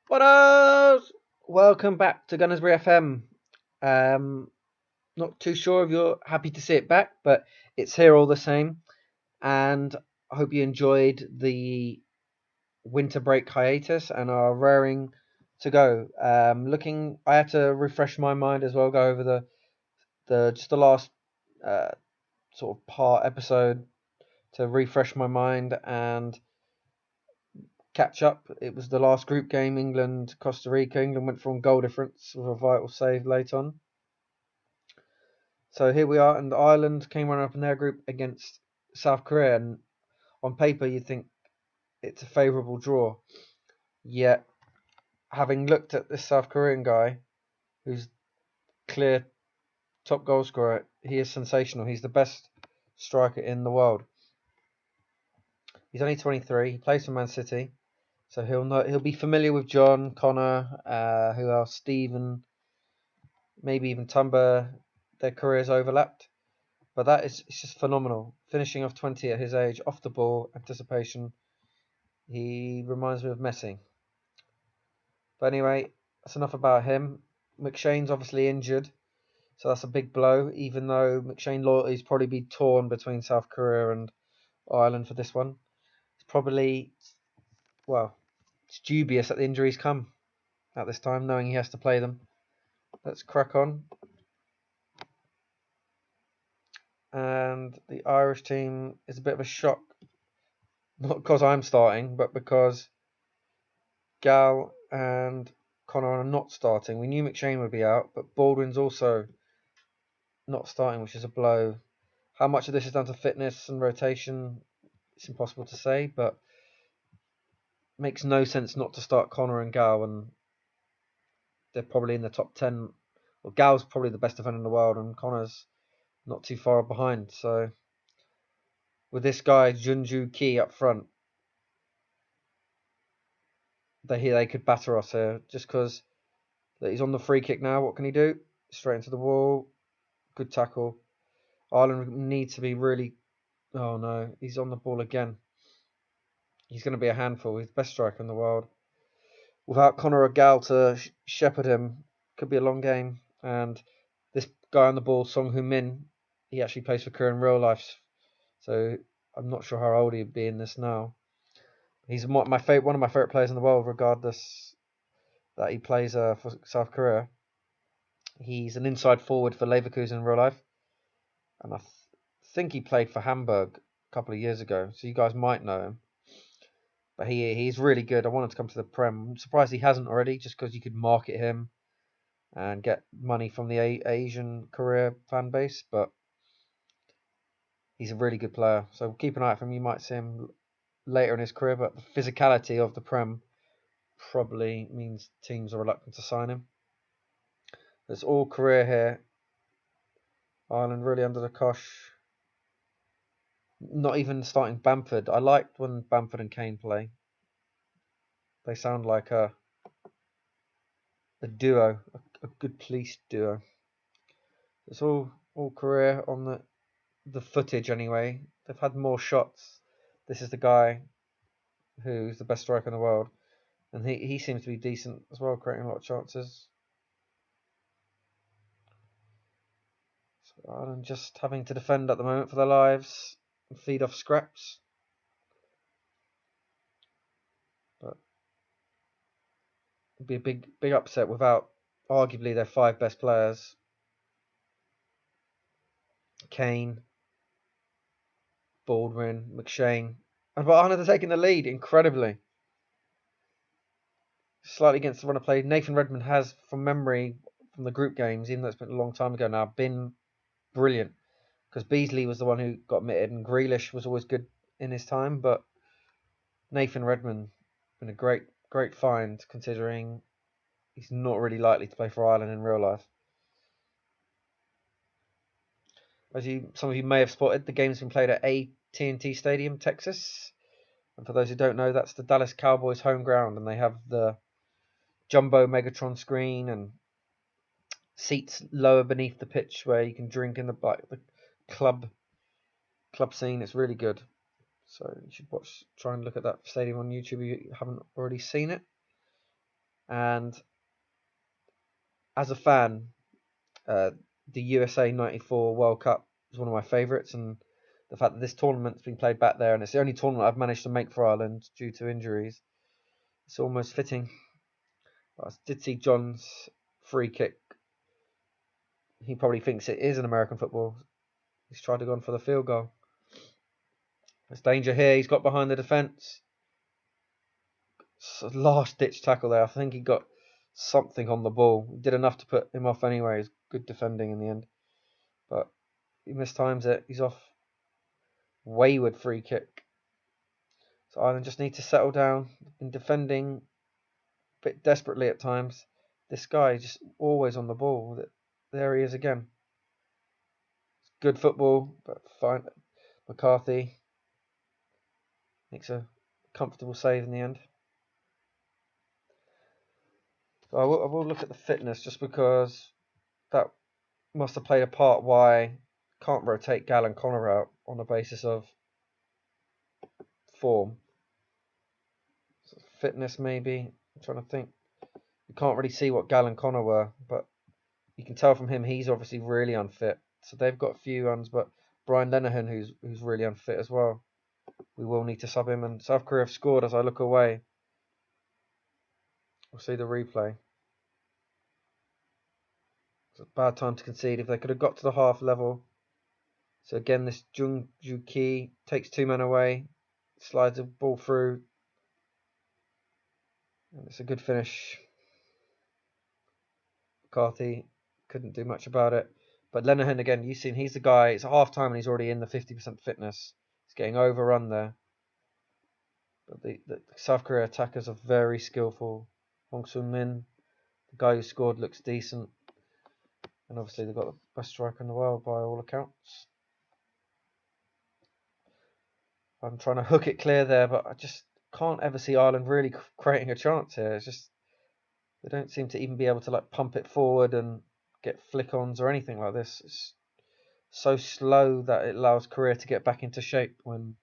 What up? Welcome back to Gunnersbury FM. Um, Not too sure if you're happy to see it back, but it's here all the same. And I hope you enjoyed the winter break hiatus and are raring to go. I had to refresh my mind as well, go over the last uh, sort of part episode to refresh my mind and catch up. It was the last group game, England, Costa Rica. England went for on goal difference with a vital save late on. So here we are, and Ireland came runner up in their group against South Korea. And on paper, you'd think it's a favourable draw. Yet, having looked at this South Korean guy, who's clear top goal scorer, he is sensational. He's the best striker in the world. He's only 23. He plays for Man City, so he'll be familiar with John, Connor, who else? Stephen, maybe even Tumba. Their careers overlapped. But it's just phenomenal. Finishing off 20 at his age, off the ball, anticipation. He reminds me of Messi. But anyway, that's enough about him. McShane's obviously injured, so that's a big blow, even though McShane loyalty's probably be torn between South Korea and Ireland for this one. It's probably, well, it's dubious that the injuries come at this time, knowing he has to play them. Let's crack on. And the Irish team is a bit of a shock. Not because I'm starting, but because Gal and Connor are not starting. We knew McShane would be out, but Baldwin's also not starting, which is a blow. How much of this is down to fitness and rotation, it's impossible to say, but it makes no sense not to start Connor and Gal when they're probably in the top 10. Well, Gal's probably the best defender in the world, and Connor's not too far behind. So, with this guy, Junju Ki, up front, they could batter us here just because he's on the free kick now. What can he do? Straight into the wall. Good tackle. Ireland needs to be really. Oh no, he's on the ball again. He's going to be a handful. He's the best striker in the world. Without Connor or Gal to shepherd him, could be a long game. And this guy on the ball, Song Hu Min, he actually plays for Korea in real life. So I'm not sure how old he'd be in this now. He's one of my favorite players in the world, regardless that he plays for South Korea. He's an inside forward for Leverkusen in real life, and I think he played for Hamburg a couple of years ago. So you guys might know him. But he's really good. I wanted to come to the Prem. I'm surprised he hasn't already, just because you could market him and get money from the Asian Korea fan base. But he's a really good player. So keep an eye out for him. You might see him later in his career. But the physicality of the Prem probably means teams are reluctant to sign him. It's all career here. Ireland really under the cosh. Not even starting Bamford. I liked when Bamford and Kane play. They sound like a duo, a good police duo. It's all career on the footage anyway. They've had more shots. This is the guy who's the best striker in the world, and he seems to be decent as well, creating a lot of chances. So Ireland just having to defend at the moment for their lives and feed off scraps. But it'd be a big upset without arguably their five best players. Kane, Baldwin, McShane. And but Ireland are taking the lead incredibly. Slightly against the run of play. Nathan Redmond has, from memory, from the group games, even though it's been a long time ago now, been brilliant. Because Beasley was the one who got omitted, and Grealish was always good in his time. But Nathan Redmond been a great find, considering he's not really likely to play for Ireland in real life. As some of you may have spotted, the game's been played at AT&T Stadium, Texas. And for those who don't know, that's the Dallas Cowboys' home ground, and they have the jumbo Megatron screen and seats lower beneath the pitch where you can drink in the club scene. It's really good. So you should try and look at that stadium on YouTube if you haven't already seen it. And as a fan, the USA '94 World Cup is one of my favourites, and the fact that this tournament's been played back there, and it's the only tournament I've managed to make for Ireland due to injuries, it's almost fitting. I did see John's free kick. He probably thinks it is an American football. He's tried to go on for the field goal. There's danger here. He's got behind the defence. Last ditch tackle there. I think he got something on the ball. He did enough to put him off anyway. It's good defending in the end. But he mistimes it. He's off. Wayward free kick. So Ireland just need to settle down in defending a bit desperately at times. This guy just always on the ball. There he is again. Good football, but fine. McCarthy makes a comfortable save in the end. So I will look at the fitness just because that must have played a part why can't rotate Gal and Connor out on the basis of form. So fitness maybe. I'm trying to think. You can't really see what Gal and Connor were, but you can tell from him he's obviously really unfit. So they've got a few runs, but Brian Lenihan who's really unfit as well. We will need to sub him, and South Korea have scored as I look away. We'll see the replay. It's a bad time to concede. If they could have got to the half level. So again, this Jung Ju Ki takes 2 men away, slides the ball through, and it's a good finish. McCarthy couldn't do much about it. But Lenihan again, you've seen he's the guy. It's a half time and he's already in the 50% fitness. He's getting overrun there. But the South Korea attackers are very skillful. Hong Sun Min, the guy who scored, looks decent. And obviously they've got the best striker in the world by all accounts. I'm trying to hook it clear there, but I just can't ever see Ireland really creating a chance here. It's just they don't seem to even be able to like pump it forward and get flick-ons or anything like this. It's so slow that it allows Korea to get back into shape when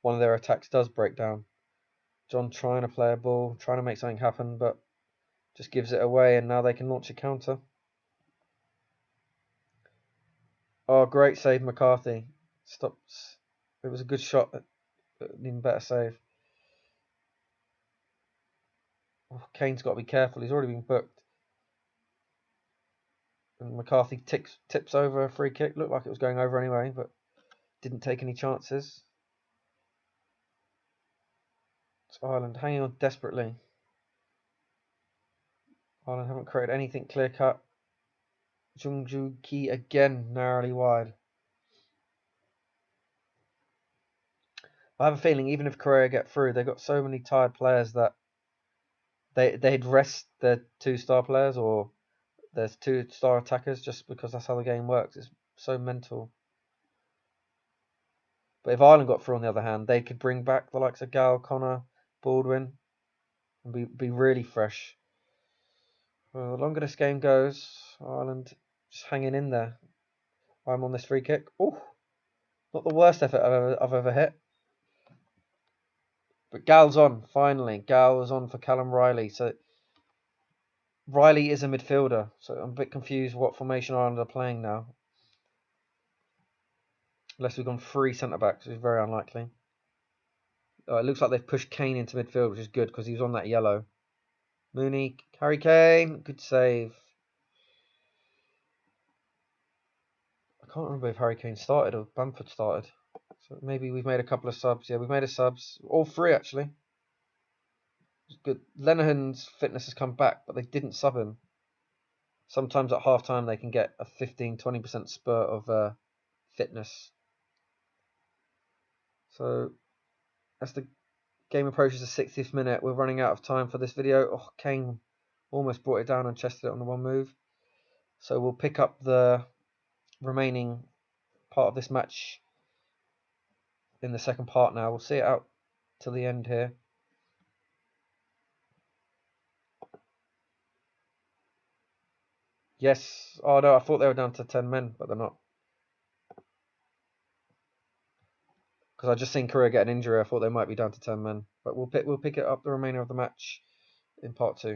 one of their attacks does break down. John trying to play a ball, trying to make something happen, but just gives it away, and now they can launch a counter. Oh, great save, McCarthy. Stops. It was a good shot, but an even better save. Oh, Kane's got to be careful. He's already been booked. And McCarthy tips over a free kick. Looked like it was going over anyway, but didn't take any chances. It's Ireland hanging on desperately. Ireland haven't created anything clear cut. Jung Ju Ki again narrowly wide. I have a feeling even if Korea get through, they've got so many tired players that they'd rest their 2-star players or their 2-star attackers just because that's how the game works. It's so mental. But if Ireland got through on the other hand, they could bring back the likes of Gal, Connor, Baldwin and be really fresh. Well, the longer this game goes, Ireland just hanging in there. I'm on this free kick. Oh, not the worst effort I've ever hit. But Gal's on, finally. Gal is on for Callum Riley. So Riley is a midfielder. So I'm a bit confused what formation Ireland are playing now. Unless we've gone 3 centre-backs, which is very unlikely. It looks like they've pushed Kane into midfield, which is good because he was on that yellow. Mooney, Harry Kane, good save. I can't remember if Harry Kane started or Bamford started. So maybe we've made a couple of subs. Yeah, we've made a subs. All 3 actually. It's good. Lenihan's fitness has come back, but they didn't sub him. Sometimes at half time they can get a 15-20% spurt of fitness. So as the game approaches the 60th minute, we're running out of time for this video. Oh, Kane almost brought it down and chested it on the one move. So we'll pick up the remaining part of this match in the second part now. We'll see it out till the end here. Yes. Oh no, I thought they were down to 10 men, but they're not. Because I just seen Korea get an injury. I thought they might be down to 10 men. But we'll pick it up the remainder of the match in part 2.